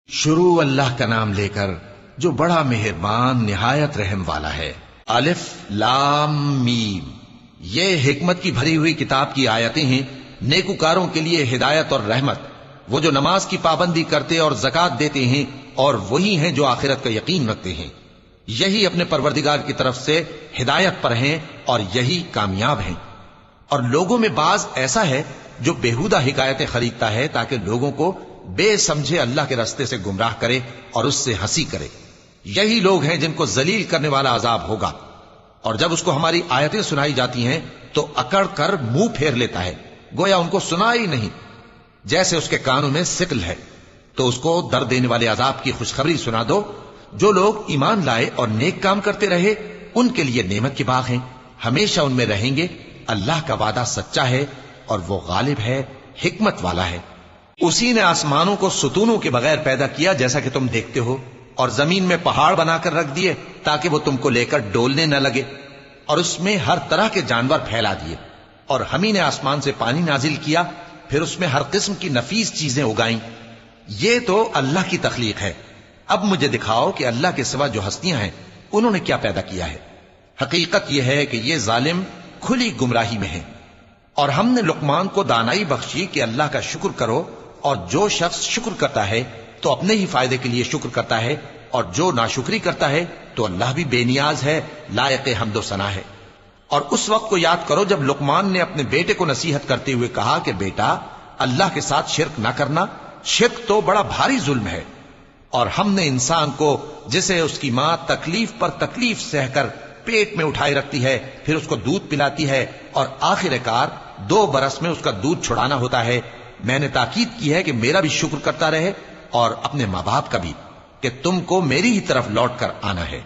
شروع اللہ کا نام لے کر جو بڑا مہربان نہایت رحم والا ہے۔ الف لام میم، یہ حکمت کی بھری ہوئی کتاب کی آیتیں ہیں، نیکوکاروں کے لیے ہدایت اور رحمت، وہ جو نماز کی پابندی کرتے اور زکات دیتے ہیں، اور وہی ہیں جو آخرت کا یقین رکھتے ہیں، یہی اپنے پروردگار کی طرف سے ہدایت پر ہیں اور یہی کامیاب ہیں۔ اور لوگوں میں بعض ایسا ہے جو بےہودہ حکایتیں خریدتا ہے تاکہ لوگوں کو بے سمجھے اللہ کے راستے سے گمراہ کرے اور اس سے ہنسی کرے، یہی لوگ ہیں جن کو ذلیل کرنے والا عذاب ہوگا۔ اور جب اس کو ہماری آیتیں سنائی جاتی ہیں تو اکڑ کر منہ پھیر لیتا ہے، گویا ان کو سنا ہی نہیں، جیسے اس کے کانوں میں ثقل ہے۔ تو اس کو درد دینے والے عذاب کی خوشخبری سنا دو۔ جو لوگ ایمان لائے اور نیک کام کرتے رہے ان کے لیے نعمت کے باغ ہیں، ہمیشہ ان میں رہیں گے۔ اللہ کا وعدہ سچا ہے اور وہ غالب ہے، حکمت والا ہے۔ اسی نے آسمانوں کو ستونوں کے بغیر پیدا کیا جیسا کہ تم دیکھتے ہو، اور زمین میں پہاڑ بنا کر رکھ دیے تاکہ وہ تم کو لے کر ڈولنے نہ لگے، اور اس میں ہر طرح کے جانور پھیلا دیے۔ اور ہم ہی نے آسمان سے پانی نازل کیا، پھر اس میں ہر قسم کی نفیس چیزیں اگائیں۔ یہ تو اللہ کی تخلیق ہے۔ اب مجھے دکھاؤ کہ اللہ کے سوا جو ہستیاں ہیں انہوں نے کیا پیدا کیا ہے۔ حقیقت یہ ہے کہ یہ ظالم کھلی گمراہی میں ہیں۔ اور ہم نے لقمان کو دانائی بخشی کہ اللہ کا شکر کرو، اور جو شخص شکر کرتا ہے تو اپنے ہی فائدے کے لیے شکر کرتا ہے، اور جو ناشکری کرتا ہے تو اللہ بھی بے نیاز ہے، لائق حمد و ثنا ہے۔ اور اس وقت کو یاد کرو جب لقمان نے اپنے بیٹے کو نصیحت کرتے ہوئے کہا کہ بیٹا، اللہ کے ساتھ شرک نہ کرنا، شرک تو بڑا بھاری ظلم ہے۔ اور ہم نے انسان کو، جسے اس کی ماں تکلیف پر تکلیف سہ کر پیٹ میں اٹھائے رکھتی ہے، پھر اس کو دودھ پلاتی ہے، اور آخر کار 2 برس میں اس کا دودھ چھڑانا ہوتا ہے، میں نے تاکید کی ہے کہ میرا بھی شکر کرتا رہے اور اپنے ماں باپ کا بھی، کہ تم کو میری ہی طرف لوٹ کر آنا ہے۔